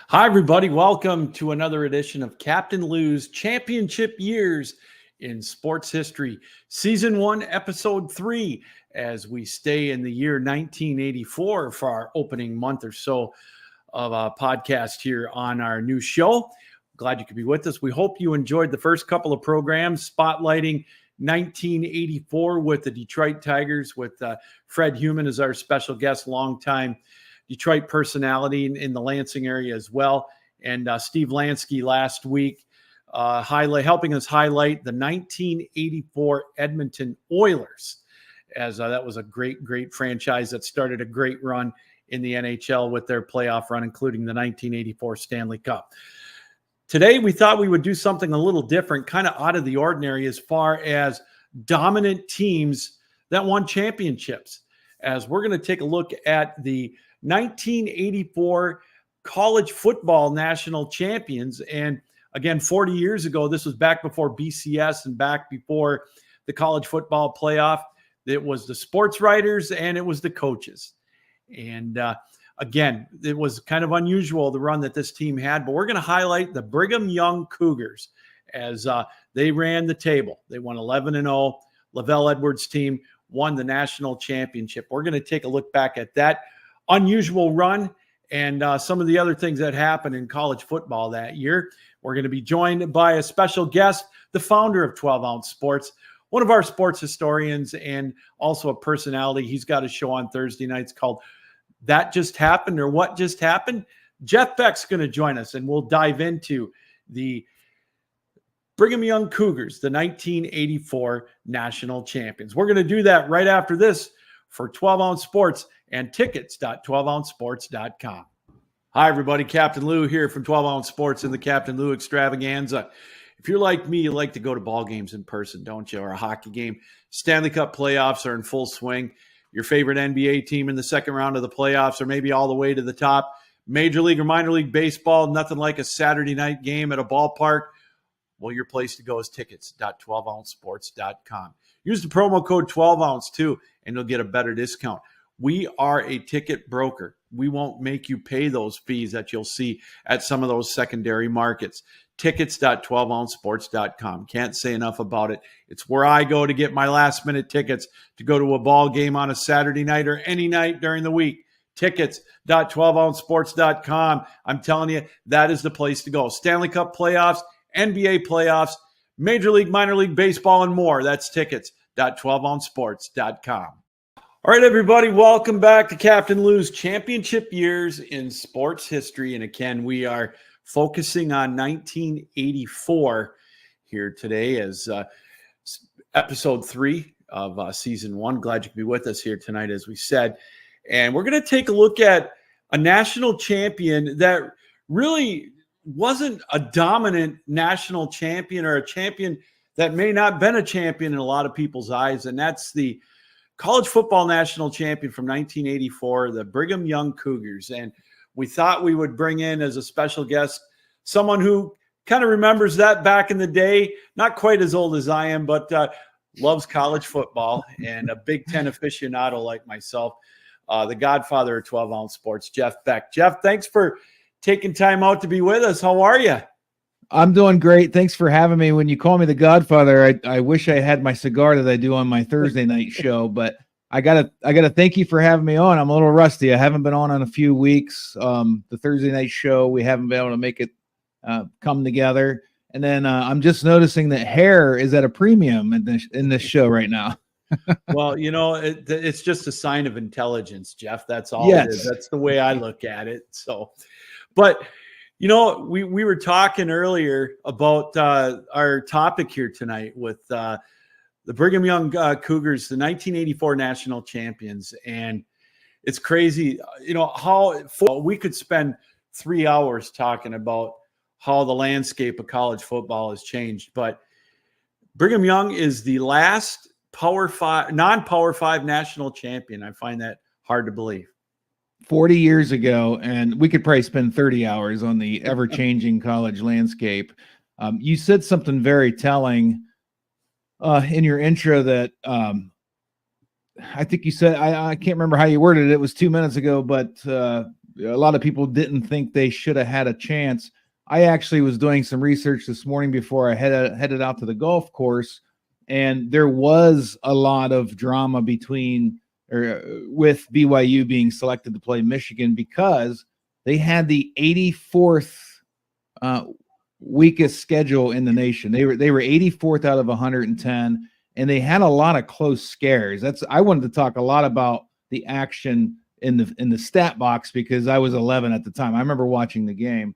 Hi, everybody. Welcome to another edition of Captain Lou's Championship Years in Sports History, Season 1, Episode 3, as we stay in the year 1984 for our opening month or so of a podcast here on our new show. Glad you could be with us. We hope you enjoyed the first couple of programs spotlighting 1984 with the Detroit Tigers, with Fred Heumann as our special guest, longtime Detroit personality in the Lansing area as well. And Steve Lansky last week helping us highlight the 1984 Edmonton Oilers, as that was a great franchise that started a great run in the NHL with their playoff run, including the 1984 Stanley Cup. Today, we thought we would do something a little different, kind of out of the ordinary as far as dominant teams that won championships, as we're going to take a look at the 1984 college football national champions. And again, 40 years ago, this was back before BCS and back before the college football playoff. It was the sports writers and it was the coaches. And again, it was kind of unusual, the run that this team had, but we're going to highlight the Brigham Young Cougars as they ran the table. They won 11-0. Lavelle Edwards' team won the national championship. We're going to take a look back at that unusual run and some of the other things that happened in college football that year. We're going to be joined by a special guest, the founder of 12 Ounce Sports, one of our sports historians and also a personality. He's got a show on Thursday nights called That Just Happened or What Just Happened. Jeff Beck's going to join us, and we'll dive into the Brigham Young Cougars, the 1984 national champions. We're going to do that right after this for 12 Ounce Sports and tickets.12ouncesports.com. Hi, everybody. Captain Lou here from 12 Ounce Sports and the Captain Lou Extravaganza. If you're like me, you like to go to ball games in person, don't you? Or a hockey game. Stanley Cup playoffs are in full swing. Your favorite NBA team in the second round of the playoffs, or maybe all the way to the top. Major League or minor league baseball, nothing like a Saturday night game at a ballpark. Well, your place to go is tickets.12ouncesports.com. Use the promo code 12ounce too, and you'll get a better discount. We are a ticket broker. We won't make you pay those fees that you'll see at some of those secondary markets. Tickets.12ouncesports.com. Can't say enough about it. It's where I go to get my last-minute tickets to go to a ball game on a Saturday night or any night during the week. Tickets.12ouncesports.com. I'm telling you, that is the place to go. Stanley Cup playoffs, NBA playoffs, Major League, minor league baseball, and more. That's tickets.12ouncesports.com. All right, everybody, welcome back to Captain Lou's Championship Years in Sports History. And again, we are focusing on 1984 here today as episode 3 of season 1. Glad you could be with us here tonight, as we said. And we're going to take a look at a national champion that really wasn't a dominant national champion, or a champion that may not have been a champion in a lot of people's eyes. And that's the college football national champion from 1984, the Brigham Young Cougars. And we thought we would bring in as a special guest someone who kind of remembers that back in the day, not quite as old as I am, but loves college football and a Big Ten aficionado like myself, the godfather of 12 Ounce Sports, Jeff Beck. Jeff, thanks for taking time out to be with us. How are you? I'm doing great. Thanks for having me. When you call me the Godfather, I wish I had my cigar that I do on my Thursday night show, but I gotta thank you for having me on. I'm a little rusty. I haven't been on in a few weeks. The Thursday night show, we haven't been able to make it come together. And then I'm just noticing that hair is at a premium in this show right now. Well, you know, it's just a sign of intelligence, Jeff. That's all Yes. it is. That's the way I look at it. So, but you know, we were talking earlier about our topic here tonight with the Brigham Young Cougars, the 1984 national champions. And it's crazy, you know, how we could spend 3 hours talking about how the landscape of college football has changed. But Brigham Young is the last non-Power 5 national champion. I find that hard to believe. 40 years ago, and we could probably spend 30 hours on the ever-changing college landscape. You said something very telling in your intro that I think you said, I can't remember how you worded it. It was 2 minutes ago, but a lot of people didn't think they should have had a chance. I actually was doing some research this morning before I headed out to the golf course, and there was a lot of drama with BYU being selected to play Michigan because they had the 84th weakest schedule in the nation. They were 84th out of 110, and they had a lot of close scares. I wanted to talk a lot about the action in the stat box because I was 11 at the time. I remember watching the game.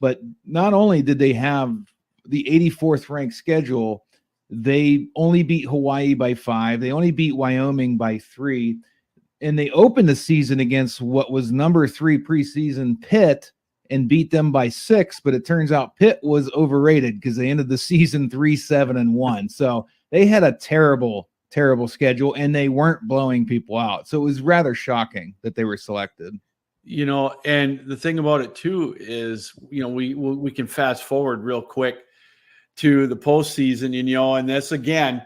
But not only did they have the 84th ranked schedule, they only beat Hawaii by 5. They only beat Wyoming by 3. And they opened the season against what was number 3 preseason Pitt and beat them by 6. But it turns out Pitt was overrated because they ended the season 3-7-1. So they had a terrible schedule, and they weren't blowing people out. So it was rather shocking that they were selected. And the thing about it too is, we can fast forward real quick to the postseason, and this again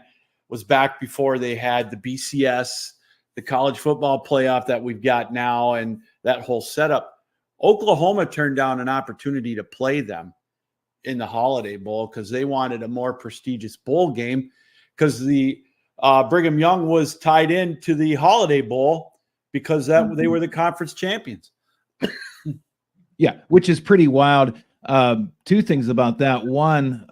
was back before they had the BCS, the college football playoff that we've got now, and that whole setup. Oklahoma turned down an opportunity to play them in the Holiday Bowl because they wanted a more prestigious bowl game because the Brigham Young was tied into the Holiday Bowl because they were the conference champions. Yeah, which is pretty wild. Two things about that. One,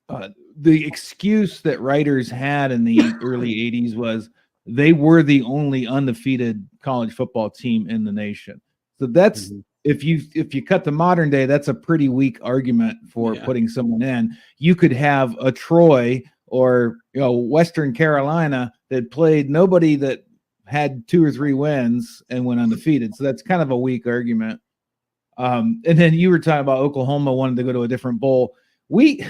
the excuse that writers had in the early 80s was they were the only undefeated college football team in the nation. So that's if you cut the modern day, that's a pretty weak argument for putting someone in. You could have a Troy or Western Carolina that played nobody that had 2 or 3 wins and went undefeated. So that's kind of a weak argument. And then you were talking about Oklahoma wanting to go to a different bowl. We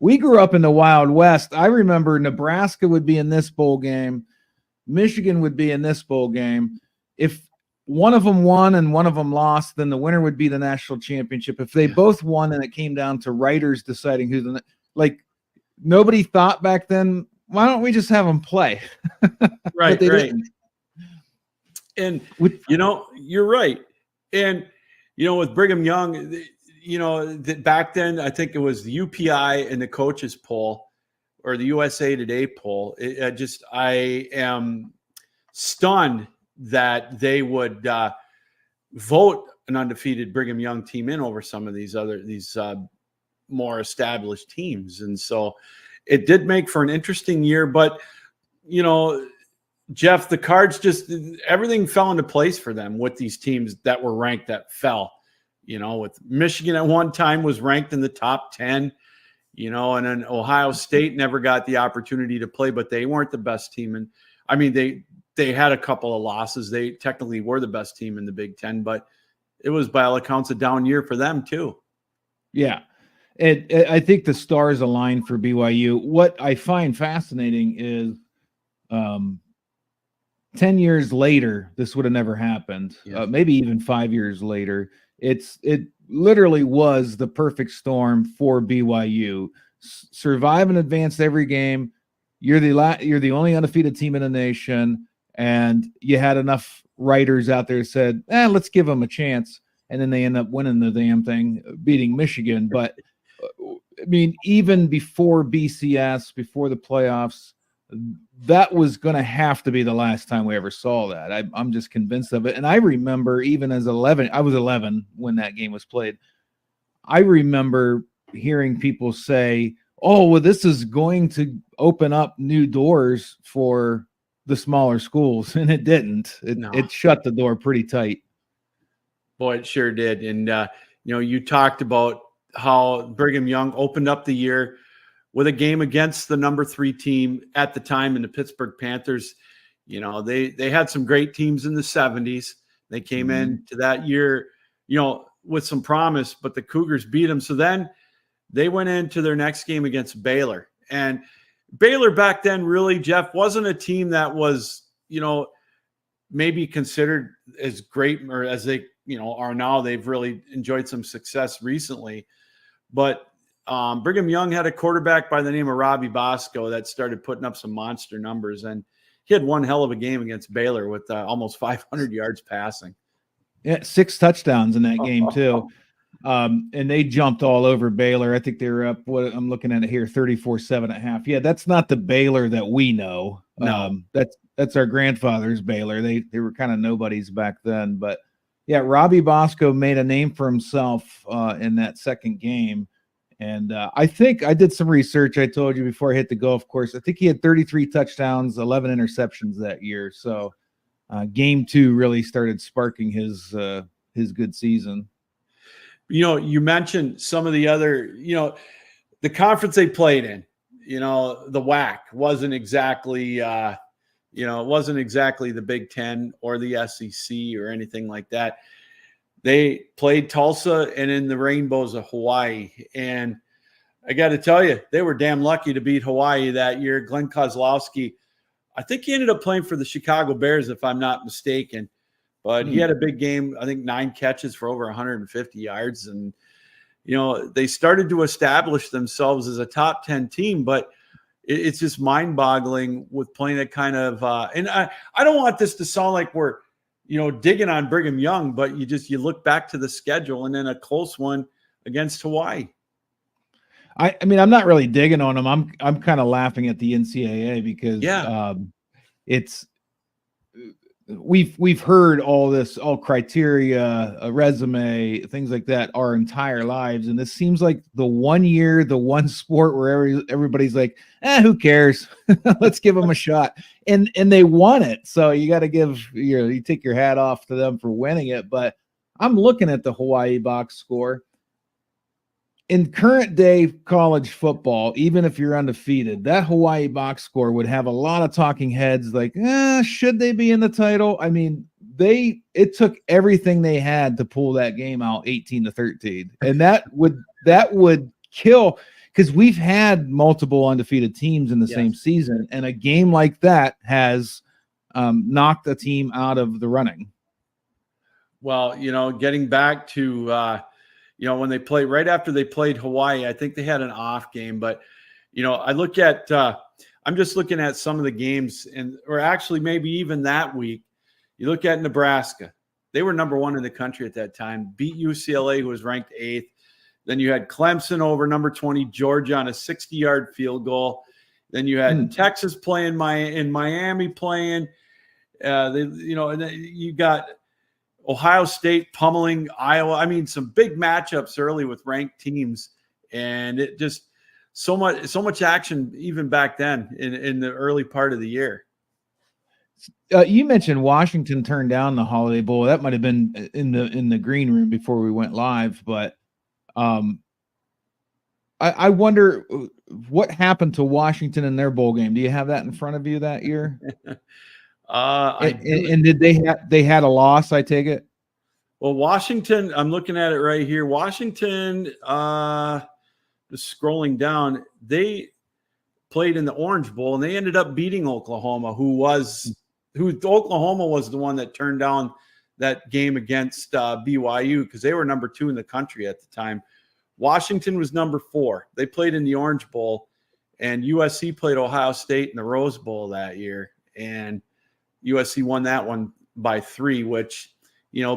grew up in the Wild West. I remember Nebraska would be in this bowl game. Michigan would be in this bowl game. If one of them won and one of them lost, then the winner would be the national championship. If they both won and it came down to writers deciding who nobody thought back then, why don't we just have them play? Right. Didn't. And, you're right. And, with Brigham Young, back then, I think it was the UPI and the coaches poll or the USA Today poll. I am stunned that they would vote an undefeated Brigham Young team in over some of these more established teams. And so it did make for an interesting year, but Jeff, the Cards everything fell into place for them with these teams that were ranked that fell, with Michigan at one time was ranked in the top 10, and then Ohio State never got the opportunity to play, but they weren't the best team. And I mean, they had a couple of losses. They technically were the best team in the Big Ten, but it was by all accounts a down year for them too. Yeah. I think the stars align for BYU. What I find fascinating is 10 years later, this would have never happened. Maybe even 5 years later. It literally was the perfect storm for BYU. Survive and advance every game. You're the only undefeated team in the nation, and you had enough writers out there that said, let's give them a chance. And then they end up winning the damn thing, beating Michigan. But I mean, even before BCS, before the playoffs, that was going to have to be the last time we ever saw that. I'm just convinced of it. And I remember even as 11, I was 11 when that game was played. I remember hearing people say, oh, well, this is going to open up new doors for the smaller schools. And it didn't. It shut the door pretty tight. Boy, it sure did. And, you talked about how Brigham Young opened up the year with a game against the number 3 team at the time in the Pittsburgh Panthers. They had some great teams in the 70s. They came into that year, with some promise, but the Cougars beat them. So then they went into their next game against Baylor. And Baylor back then really, Jeff, wasn't a team that was, maybe considered as great or as they, are now. They've really enjoyed some success recently. But Brigham Young had a quarterback by the name of Robbie Bosco that started putting up some monster numbers. And he had one hell of a game against Baylor with almost 500 yards passing. Yeah, 6 touchdowns in that game too. And they jumped all over Baylor. I think they were up, what I'm looking at it here, 34-7.5. Yeah, that's not the Baylor that we know. No. That's our grandfather's Baylor. They were kind of nobodies back then. But yeah, Robbie Bosco made a name for himself in that second game. And I think I did some research. I told you before I hit the golf course. I think he had 33 touchdowns, 11 interceptions that year. So game 2 really started sparking his good season. You mentioned some of the other, the conference they played in, the WAC wasn't exactly, it wasn't exactly the Big Ten or the SEC or anything like that. They played Tulsa and in the Rainbows of Hawaii. And I got to tell you, they were damn lucky to beat Hawaii that year. Glenn Kozlowski, I think he ended up playing for the Chicago Bears, if I'm not mistaken. But he had a big game, I think 9 catches for over 150 yards. And, they started to establish themselves as a top 10 team. But it's just mind-boggling with playing that kind of and I don't want this to sound like we're, digging on Brigham Young, but you look back to the schedule and then a close one against Hawaii. I mean, I'm not really digging on them. I'm kind of laughing at the NCAA because it's we've heard all criteria, a resume, things like that our entire lives, and this seems like the one year, the one sport where everybody's like, who cares? Let's give them a shot, and they won it. So you got to you take your hat off to them for winning it. But I'm looking at the Hawaii box score. In current day college football, even if you're undefeated, that Hawaii box score would have a lot of talking heads like, should they be in the title? I mean, it took everything they had to pull that game out 18-13. And that would kill, because we've had multiple undefeated teams in the same season. And a game like that has knocked a team out of the running. Well, getting back to, when they played right after they played Hawaii, I think they had an off game. But, I look at I'm just looking at some of the games or actually maybe even that week. You look at Nebraska. They were number 1 in the country at that time, beat UCLA, who was ranked 8th. Then you had Clemson over number 20, Georgia, on a 60-yard field goal. Then you had Texas playing in Miami playing. And then you got Ohio State pummeling Iowa. I mean, some big matchups early with ranked teams, and it just so much action even back then in the early part of the year. You mentioned Washington turned down the Holiday Bowl. That might have been in the green room before we went live, but I wonder what happened to Washington in their bowl game. Do you have that in front of you that year? And did they had a loss, I take it? Well, Washington, I'm looking at it right here. Washington, just scrolling down, they played in the Orange Bowl and they ended up beating Oklahoma, who Oklahoma was the one that turned down that game against BYU because they were number 2 in the country at the time. Washington was number 4. They played in the Orange Bowl, and USC played Ohio State in the Rose Bowl that year. And USC won that one by 3, which,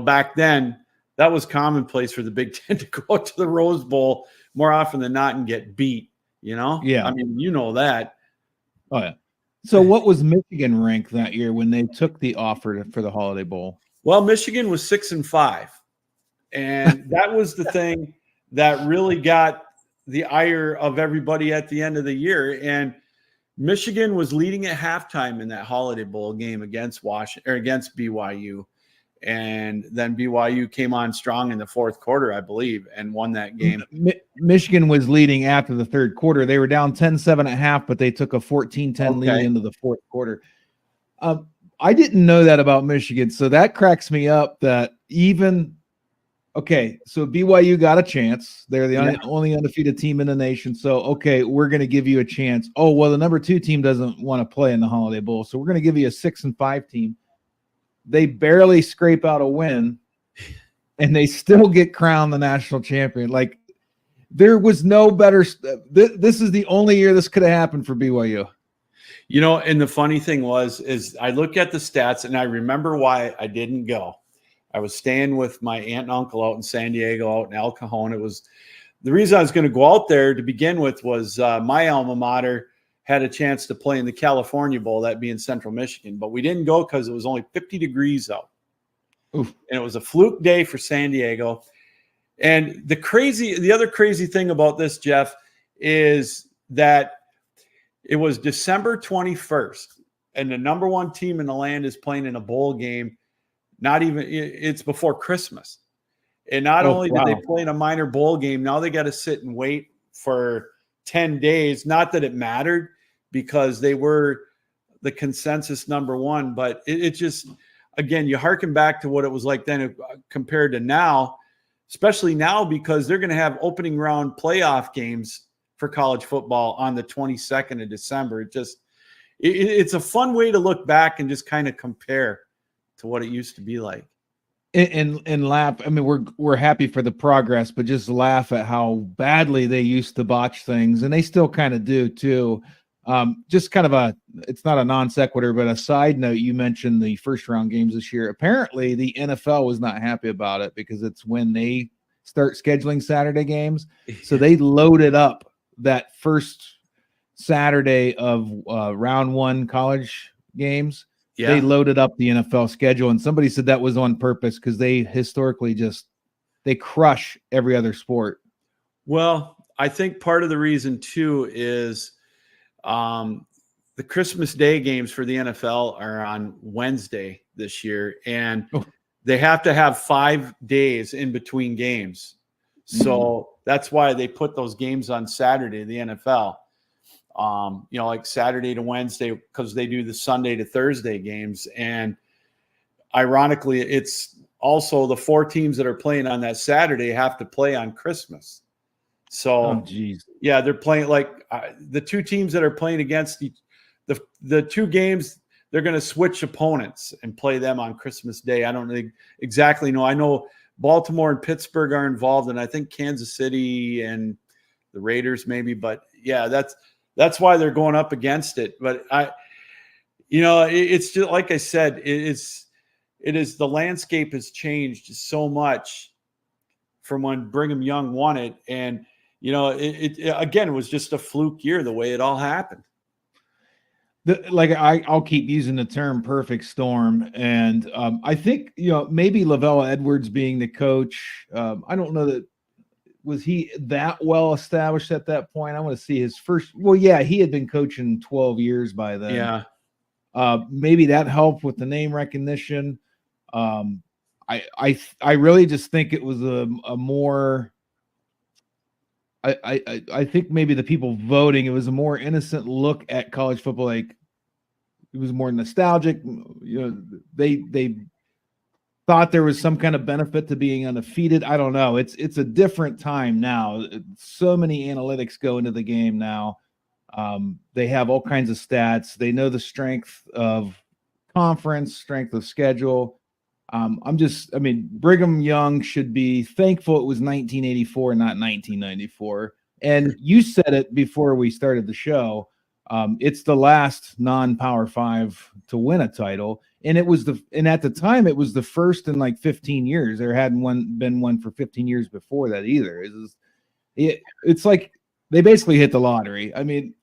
back then that was commonplace for the Big Ten to go to the Rose Bowl more often than not and get beat, Yeah. I mean, that. Oh, yeah. So what was Michigan ranked that year when they took the offer for the Holiday Bowl? Well, Michigan was 6-5. And that was the thing that really got the ire of everybody at the end of the year. And Michigan was leading at halftime in that Holiday Bowl game against BYU. And then BYU came on strong in the fourth quarter, I believe, and won that game. Michigan was leading after the third quarter. They were down 10-7.5, but they took a 14-10 lead into the fourth quarter. I didn't know that about Michigan, so that cracks me up that so BYU got a chance. They're the only undefeated team in the nation. So, we're going to give you a chance. Oh, well, the number 2 team doesn't want to play in the Holiday Bowl, so we're going to give you a 6-5 team. They barely scrape out a win, and they still get crowned the national champion. Like, there was no better. This is the only year this could have happened for BYU. And the funny thing is I look at the stats, and I remember why I didn't go. I was staying with my aunt and uncle out in San Diego, out in El Cajon. It was the reason I was going to go out there to begin with was my alma mater had a chance to play in the California Bowl, that being Central Michigan, but we didn't go because it was only 50 degrees out. Oof. And it was a fluke day for San Diego. And the other crazy thing about this, Jeff, is that it was December 21st, and the number one team in the land is playing in a bowl game. It's before Christmas. And not only did they play in a minor bowl game, now they got to sit and wait for 10 days. Not that it mattered because they were the consensus number one, but it just, again, you hearken back to what it was like then compared to now, especially now because they're going to have opening round playoff games for college football on the 22nd of December. It's a fun way to look back and just kind of compare to what it used to be like. And laugh. I mean, we're happy for the progress, but just laugh at how badly they used to botch things, and they still kind of do too. Just kind of it's not a non sequitur, but a side note. You mentioned the first round games this year. Apparently, the NFL was not happy about it because it's when they start scheduling Saturday games, so they loaded up that first Saturday of round one college games. Yeah. They loaded up the NFL schedule, and somebody said that was on purpose because they historically they crush every other sport. Well, I think part of the reason too is the Christmas Day games for the NFL are on Wednesday this year, and they have to have 5 days in between games. So that's why they put those games on Saturday, the NFL. Like Saturday to Wednesday, because they do the Sunday to Thursday games. And ironically, it's also the 4 teams that are playing on that Saturday have to play on Christmas. So, yeah, they're playing like the 2 teams that are playing against the 2 games, they're going to switch opponents and play them on Christmas Day. I don't exactly know. I know Baltimore and Pittsburgh are involved, and I think Kansas City and the Raiders maybe. But, yeah, that's why they're going up against it. But it's just like I said, it is the landscape has changed so much from when Brigham Young won it. And, it was just a fluke year, the way it all happened. I'll keep using the term perfect storm. And I think, maybe Lavelle Edwards being the coach, I don't know that, was he that well established at that point? I want to see his first. Well, yeah, he had been coaching 12 years by then. Yeah. Maybe that helped with the name recognition. I really just think it was a more. I think maybe the people voting, it was a more innocent look at college football. Like it was more nostalgic. They thought there was some kind of benefit to being undefeated. I don't know. It's a different time now. So many analytics go into the game now. They have all kinds of stats. They know the strength of conference, strength of schedule. Brigham Young should be thankful it was 1984, not 1994. And you said it before we started the show. It's the last non-Power 5 to win a title. And at the time it was the first in like 15 years. There hadn't been one for 15 years before that either. It's like they basically hit the lottery. I mean,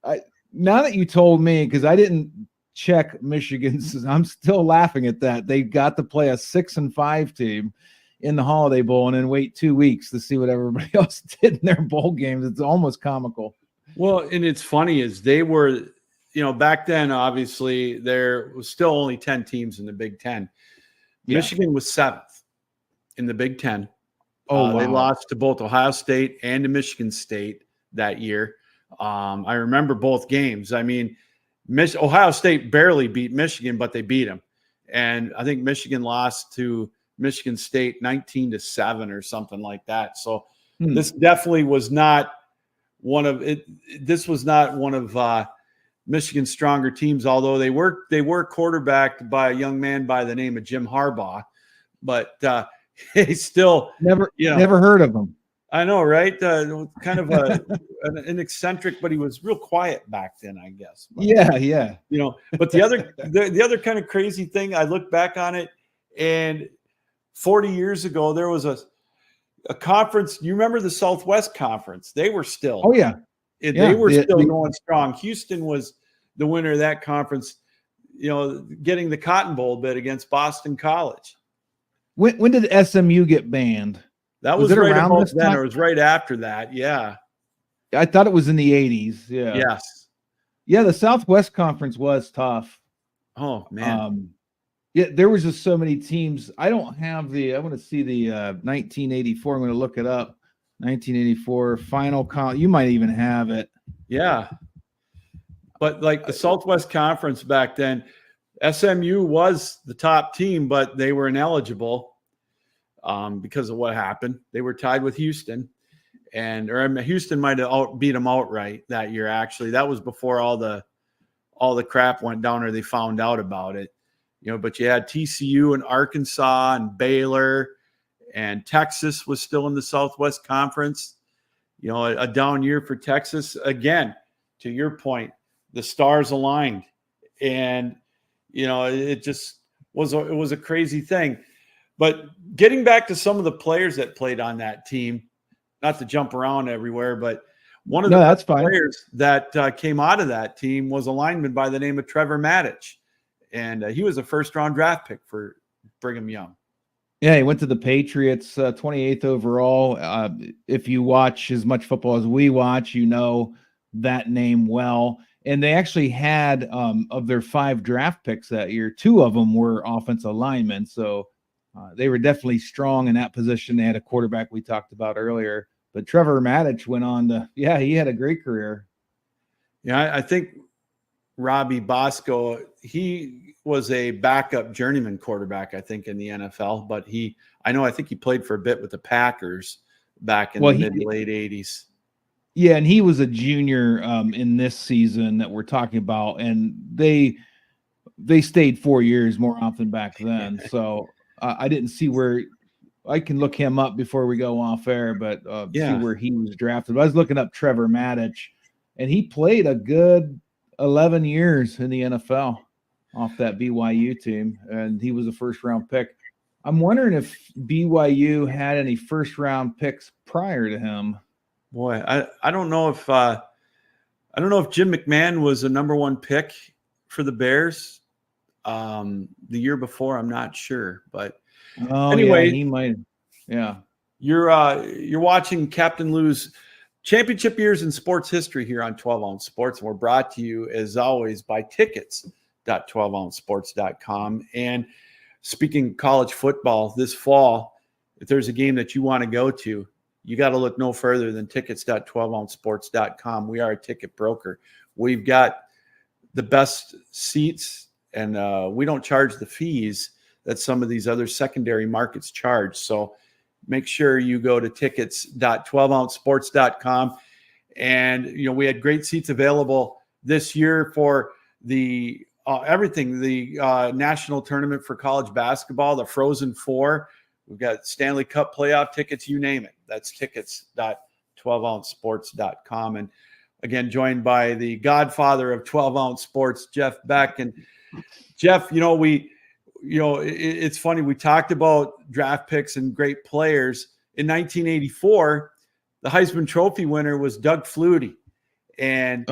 now that you told me, because I didn't check Michigan's, I'm still laughing at that. They got to play a 6-5 team in the Holiday Bowl and then wait 2 weeks to see what everybody else did in their bowl games. It's almost comical. Well, and it's funny is they were, back then, obviously, there was still only 10 teams in the Big Ten. Yeah. Michigan was 7th in the Big Ten. Wow. They lost to both Ohio State and to Michigan State that year. I remember both games. I mean, Ohio State barely beat Michigan, but they beat them. And I think Michigan lost to Michigan State 19-7 or something like that. So this definitely was not one of it. This was not one of Michigan's stronger teams, although they were quarterbacked by a young man by the name of Jim Harbaugh, but he still never heard of him. I know, right? Kind of an eccentric, but he was real quiet back then, I guess. But, yeah. But the other kind of crazy thing, I look back on it, and 40 years ago, there was a conference. You remember the Southwest Conference? They were still. Oh yeah. They were still going strong. Houston was the winner of that conference, getting the Cotton Bowl bid against Boston College. When did SMU get banned? That was right around about then, or it was right after that. Yeah. I thought it was in the 80s. Yeah. Yes. Yeah, the Southwest Conference was tough. Oh, man. Yeah, there was just so many teams. I don't have I want to see the 1984. I'm going to look it up. 1984 final count. You might even have it. Yeah. But like the Southwest Conference back then, SMU was the top team, but they were ineligible because of what happened. They were tied with Houston, or Houston might have beat them outright that year. Actually, that was before all the crap went down, or they found out about it. But you had TCU and Arkansas and Baylor, and Texas was still in the Southwest Conference. A down year for Texas. Again, to your point, the stars aligned, and it just was a crazy thing. But getting back to some of the players that played on that team, not to jump around everywhere, but one of the players that came out of that team was a lineman by the name of Trevor Maddich, and he was a first-round draft pick for Brigham Young. Yeah, he went to the Patriots, 28th overall. If you watch as much football as we watch, that name well. And they actually had, of their 5 draft picks that year, 2 of them were offensive linemen. So they were definitely strong in that position. They had a quarterback we talked about earlier. But Trevor Maddich went on to, he had a great career. Yeah, I think Robbie Bosco, he was a backup journeyman quarterback, I think, in the NFL. But I think he played for a bit with the Packers back in the mid-late 80s. Yeah, and he was a junior in this season that we're talking about, and they stayed 4 years more often back then. So I didn't see where I can look him up before we go off air, but see where he was drafted. But I was looking up Trevor Maddich, and he played a good 11 years in the NFL off that BYU team, and he was a first-round pick. I'm wondering if BYU had any first-round picks prior to him. Boy, I don't know if Jim McMahon was a number 1 pick for the Bears the year before. I'm not sure, but anyway, he might. Yeah, you're watching Captain Lou's Championship Years in Sports History here on 12 Ounce Sports, and we're brought to you as always by tickets.12ouncesports.com. And speaking college football this fall, if there's a game that you want to go to, you got to look no further than tickets.12ouncesports.com. We are a ticket broker. We've got the best seats, and we don't charge the fees that some of these other secondary markets charge. So make sure you go to tickets.12ouncesports.com. And, we had great seats available this year for the everything, the national tournament for college basketball, the Frozen Four. We've got Stanley Cup playoff tickets, you name it. That's tickets.12ouncesports.com. And again, joined by the godfather of 12 ounce sports, Jeff Beck. And Jeff, it's funny. We talked about draft picks and great players. In 1984, the Heisman Trophy winner was Doug Flutie. And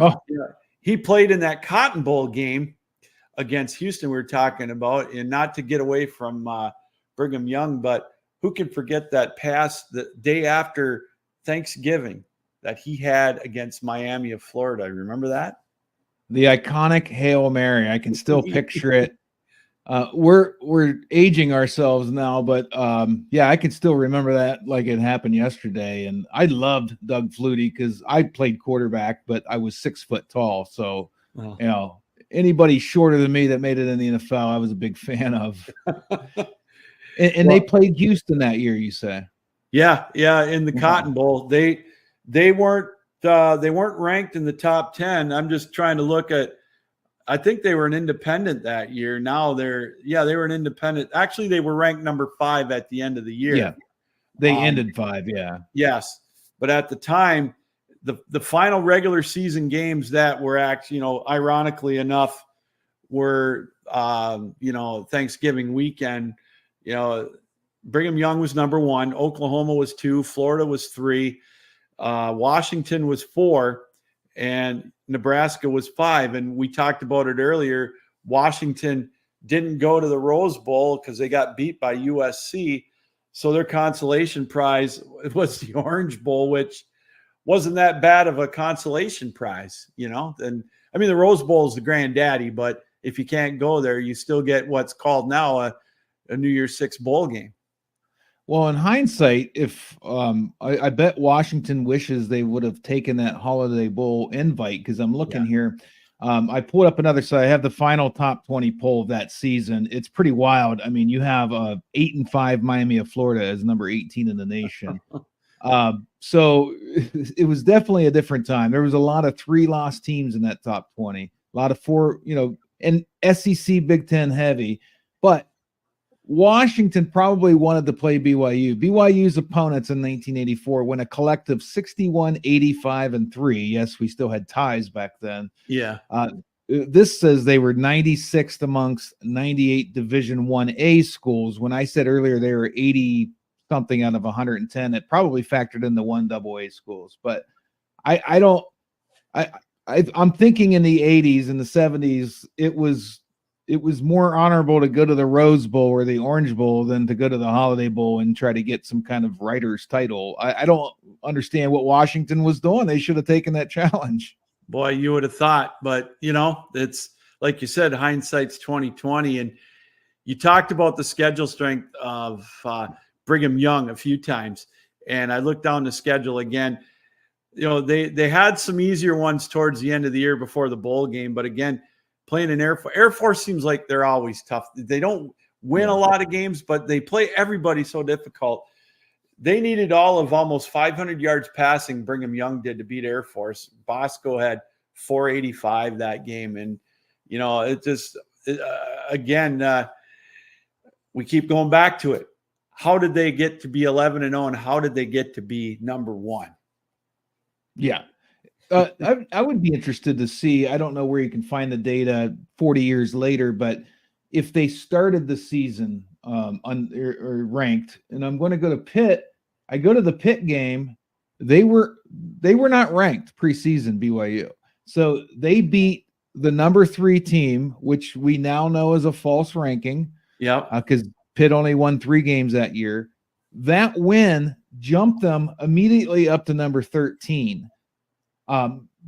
he played in that Cotton Bowl game against Houston we were talking about. And not to get away from Brigham Young, but who can forget that pass the day after Thanksgiving that he had against Miami of Florida? Remember that? The iconic Hail Mary. I can still picture it. We're aging ourselves now, but I can still remember that like it happened yesterday. And I loved Doug Flutie because I played quarterback, but I was 6 foot tall. So, anybody shorter than me that made it in the NFL, I was a big fan of. And they played Houston that year, you say? Yeah, in the Cotton Bowl. They weren't ranked in the top 10. I'm just trying to look at. I think they were an independent that year. Now they were an independent. Actually, they were ranked number 5 at the end of the year. Yeah, they ended 5. Yeah. Yes, but at the time, the final regular season games that were actually, ironically enough, were Thanksgiving weekend. Brigham Young was number 1. Oklahoma was 2. Florida was 3. Washington was 4. And Nebraska was 5. And we talked about it earlier. Washington didn't go to the Rose Bowl because they got beat by USC. So their consolation prize was the Orange Bowl, which wasn't that bad of a consolation prize, And I mean, the Rose Bowl is the granddaddy, but if you can't go there, you still get what's called now a New Year's Six bowl game. Well, in hindsight, if I bet Washington wishes they would have taken that Holiday Bowl invite, because I'm looking here. I pulled up another site. I have the final top 20 poll of that season. It's pretty wild. I mean, you have 8-5 Miami of Florida as number 18 in the nation. So it was definitely a different time. There was a lot of 3-loss teams in that top 20, a lot of 4, and SEC Big Ten heavy, but Washington probably wanted to play BYU. BYU's opponents in 1984 went a collective 61, 85, and 3. Yes, we still had ties back then. Yeah. This says they were 96th amongst 98 Division 1A schools. When I said earlier they were 80 something out of 110, it probably factored in the 1 AA schools. But I'm thinking in the 80s and the 70s, it was more honorable to go to the Rose Bowl or the Orange Bowl than to go to the Holiday Bowl and try to get some kind of writer's title. I don't understand what Washington was doing. They should have taken that challenge. Boy, you would have thought, but it's like you said, hindsight's 2020. And you talked about the schedule strength of Brigham Young a few times. And I looked down the schedule again. They had some easier ones towards the end of the year before the bowl game, but again, playing in Air Force seems like they're always tough. They don't win a lot of games, but they play everybody so difficult. They needed all of almost 500 yards passing. Brigham Young did to beat Air Force. Bosco had 485 that game. And, we keep going back to it. How did they get to be 11-0 and how did they get to be number 1? Yeah. I would be interested to see, I don't know where you can find the data 40 years later, but if they started the season or ranked, and I'm going to go to Pitt, I go to the Pitt game, they were not ranked preseason, BYU. So they beat the number 3 team, which we now know is a false ranking. Yeah. Because Pitt only won 3 games that year. That win jumped them immediately up to number 13.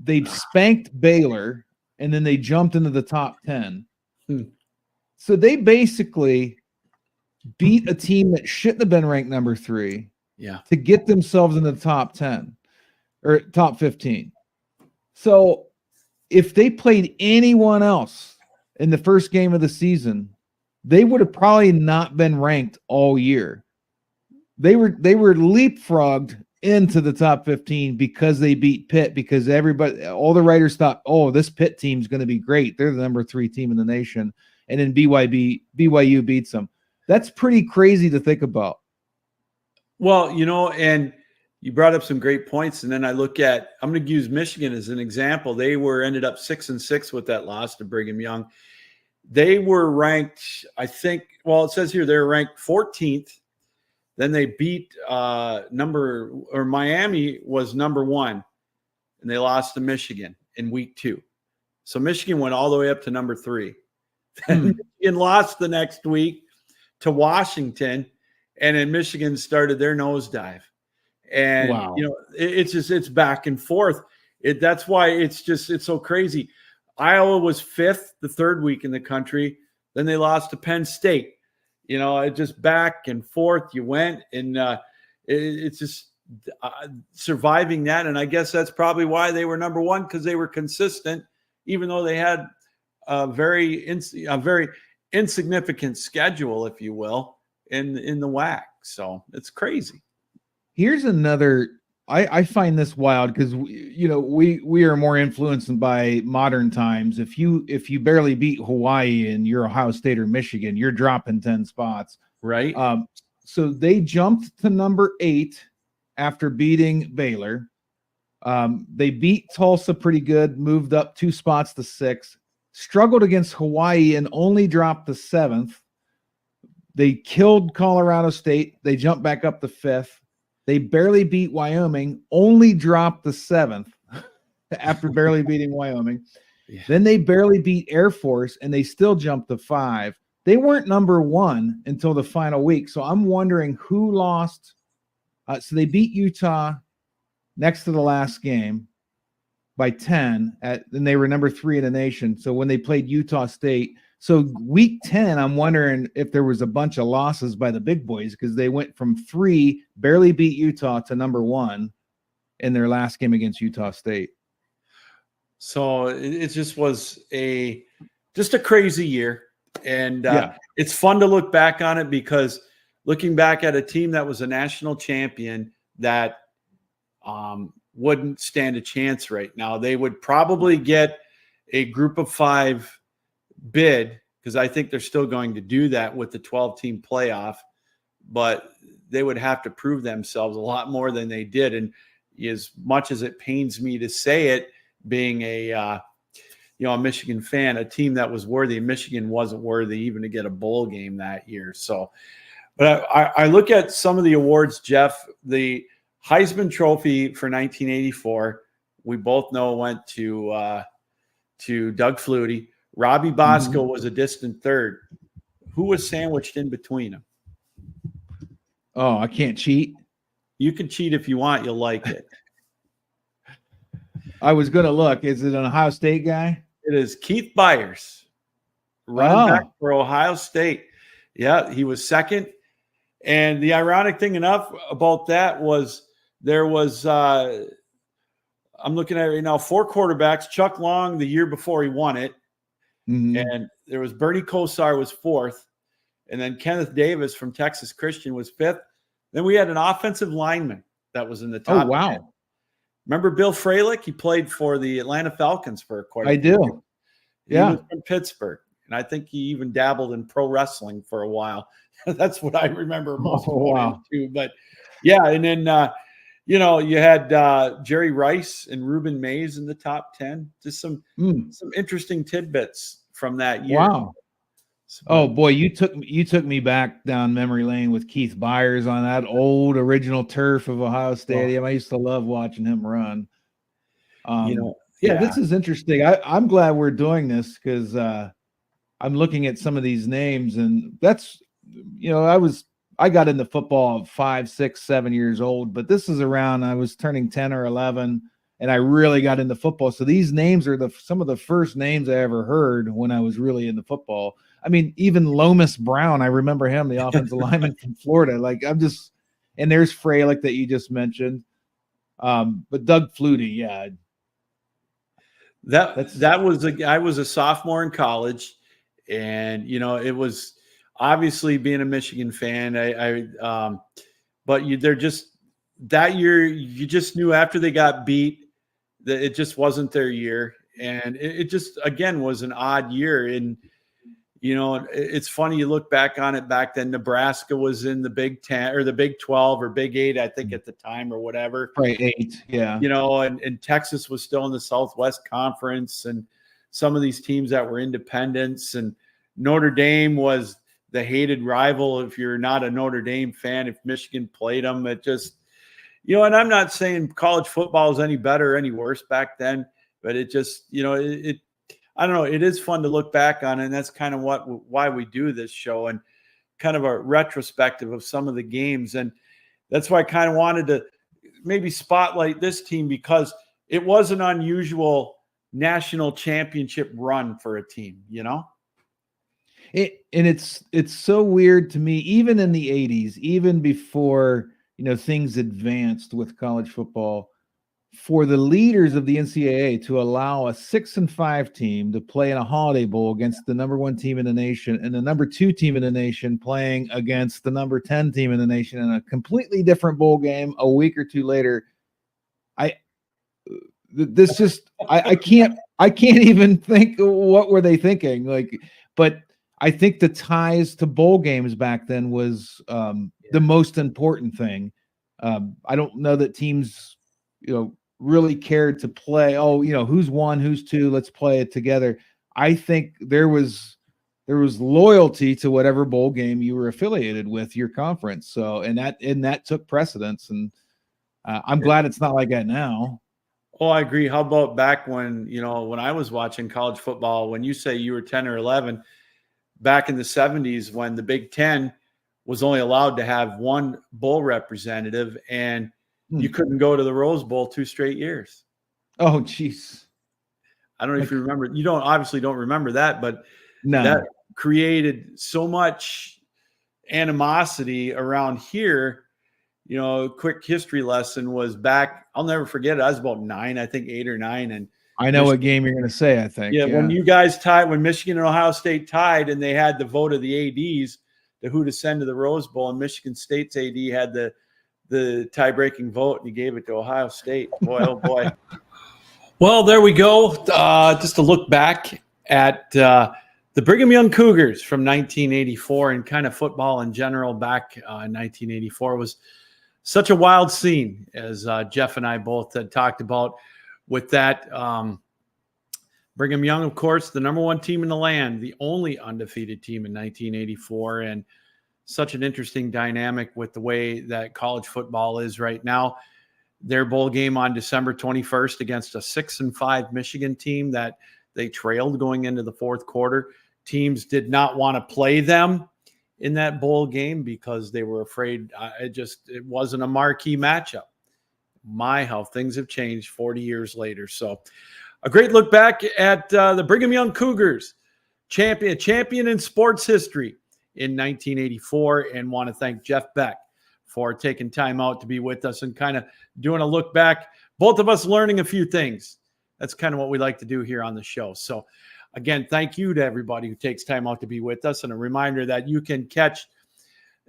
They spanked Baylor, and then they jumped into the top 10. So they basically beat a team that shouldn't have been ranked number 3 to get themselves in the top 10 or top 15. So if they played anyone else in the first game of the season, they would have probably not been ranked all year. They were leapfrogged into the top 15 because they beat Pitt, because all the writers thought, oh, this Pitt team's going to be great. They're the number 3 team in the nation. And then BYU beats them. That's pretty crazy to think about. Well, and you brought up some great points. And then I'm going to use Michigan as an example. They ended up 6-6 with that loss to Brigham Young. They were ranked, I think, it says here they're ranked 14th. Then they beat Miami was number 1, and they lost to Michigan in week 2. So Michigan went all the way up to number 3. Then Michigan lost the next week to Washington, and then Michigan started their nosedive. And it's back and forth. That's why it's so crazy. Iowa was 5th the 3rd week in the country. Then they lost to Penn State. It just back and forth you went, and it's just surviving that. And I guess that's probably why they were number 1, because they were consistent, even though they had a very insignificant schedule, if you will, in the WAC. So it's crazy. Here's another. I find this wild because we are more influenced by modern times. If you barely beat Hawaii and you're Ohio State or Michigan, you're dropping 10 spots. Right. So they jumped to number 8 after beating Baylor. They beat Tulsa pretty good, moved up 2 spots to 6, struggled against Hawaii and only dropped to 7th. They killed Colorado State. They jumped back up to 5th. They barely beat Wyoming, only dropped the 7th after barely beating Wyoming. Yeah. Then they barely beat Air Force, and they still jumped to 5. They weren't number 1 until the final week. So I'm wondering who lost. So they beat Utah next to the last game by 10, and they were number 3 in the nation. So when they played Utah State, so week 10, I'm wondering if there was a bunch of losses by the big boys, because they went from 3, barely beat Utah, to number 1 in their last game against Utah State. So it just was just a crazy year. And it's fun to look back on it, because looking back at a team that was a national champion that wouldn't stand a chance right now. They would probably get a group of 5 bid, because I think they're still going to do that with the 12-team playoff, but they would have to prove themselves a lot more than they did. And as much as it pains me to say it, being a Michigan fan, a team that was worthy, Michigan wasn't worthy even to get a bowl game that year. So, but I look at some of the awards, Jeff. The Heisman Trophy for 1984, we both know went to Doug Flutie. Robbie Bosco was a distant third. Who was sandwiched in between them? Oh, I can't cheat. You can cheat if you want. You'll like it. I was going to look. Is it an Ohio State guy? It is Keith Byers, running back for Ohio State. Yeah, he was second. And the ironic thing enough about that was there was I'm looking at it right now, 4 quarterbacks. Chuck Long the year before he won it. And there was Bernie Kosar was 4th. And then Kenneth Davis from Texas Christian was 5th. Then we had an offensive lineman that was in the top. Oh, wow. 10. Remember Bill Freilich? He played for the Atlanta Falcons for quite a I do. year. He was from Pittsburgh. And I think he even dabbled in pro wrestling for a while. That's what I remember most too. But yeah, and then you had Jerry Rice and Reuben Mays in the top 10. Just some interesting tidbits from that year. Wow. Oh boy, you took me back down memory lane with Keith Byers on that old original turf of Ohio Stadium. I used to love watching him run. This is interesting. I'm glad we're doing this, because I'm looking at some of these names, and that's I got into football at 5, 6, 7 years old, but this is around I was turning 10 or 11, and I really got into football. So these names are some of the first names I ever heard when I was really into football. I mean, even Lomas Brown, I remember him, the offensive lineman from Florida. And there's Freilich that you just mentioned. But Doug Flutie, yeah. I was a sophomore in college, and it was obviously being a Michigan fan. They're just that year. You just knew after they got beat that it just wasn't their year, and it just again was an odd year. And it's funny, you look back on it. Back then, Nebraska was in the Big 10 or the Big 12 or Big 8, I think, at the time, or whatever. Right, 8, yeah. And Texas was still in the Southwest Conference, and some of these teams that were independents, and Notre Dame was the hated rival. If you're not a Notre Dame fan, if Michigan played them, it just, and I'm not saying college football is any better or any worse back then, but it just, I don't know. It is fun to look back on, and that's kind of why we do this show, and kind of a retrospective of some of the games. And that's why I kind of wanted to maybe spotlight this team, because it was an unusual national championship run for a team, It's so weird to me, even in the 80s, even before, things advanced with college football, for the leaders of the NCAA to allow a 6-5 team to play in a Holiday Bowl against the number 1 team in the nation, and the number 2 team in the nation playing against the number 10 team in the nation in a completely different bowl game a week or two later. I can't even think, what were they thinking? But I think the ties to bowl games back then was the most important thing. I don't know that teams, really cared to play. Who's 1, who's 2, let's play it together. I think there was there was loyalty to whatever bowl game you were affiliated with, your conference. So, and that took precedence. And I'm glad it's not like that now. Oh, I agree. How about back when, when I was watching college football, when you say you were 10 or 11, back in the 70s, when the Big Ten was only allowed to have one bowl representative, and you couldn't go to the Rose Bowl 2 straight years. Oh, geez. I don't know if you remember. You obviously don't remember that, but no, that created so much animosity around here. A quick history lesson was back. I'll never forget it. I was about 9, I think 8 or 9. And I know what game you're going to say, I think. Yeah, when you guys tied, when Michigan and Ohio State tied, and they had the vote of the ADs to who to send to the Rose Bowl, and Michigan State's AD had the tie-breaking vote, and he gave it to Ohio State. Boy, oh boy. Well, there we go. Just to look back at the Brigham Young Cougars from 1984 and kind of football in general back in 1984 was such a wild scene, as Jeff and I both had talked about with that. Brigham Young, of course, the number 1 team in the land, the only undefeated team in 1984, and such an interesting dynamic with the way that college football is right now. Their bowl game on December 21st against a 6-5 Michigan team that they trailed going into the fourth quarter. Teams did not want to play them in that bowl game because they were afraid it wasn't a marquee matchup. My, how things have changed 40 years later. So a great look back at the Brigham Young Cougars, champion in sports history in 1984, and want to thank Jeff Beck for taking time out to be with us and kind of doing a look back. Both of us learning a few things. That's kind of what we like to do here on the show. So again, thank you to everybody who takes time out to be with us. And a reminder that you can catch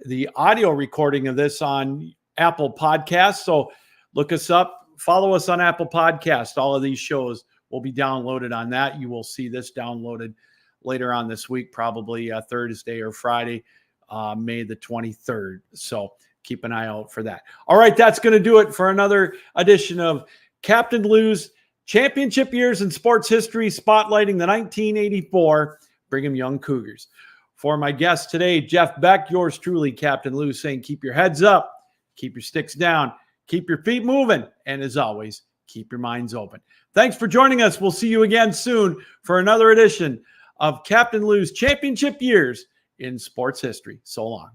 the audio recording of this on Apple Podcasts. So look us up, follow us on Apple Podcasts. All of these shows will be downloaded on that. You will see this downloaded later on this week, probably Thursday or Friday, May the 23rd. So keep an eye out for that. All right, that's going to do it for another edition of Captain Lou's Championship Years in Sports History, spotlighting the 1984 Brigham Young Cougars. For my guest today, Jeff Beck, yours truly, Captain Lou, saying keep your heads up, keep your sticks down, keep your feet moving, and as always, keep your minds open. Thanks for joining us. We'll see you again soon for another edition of Captain Lou's Championship Years in Sports History. So long.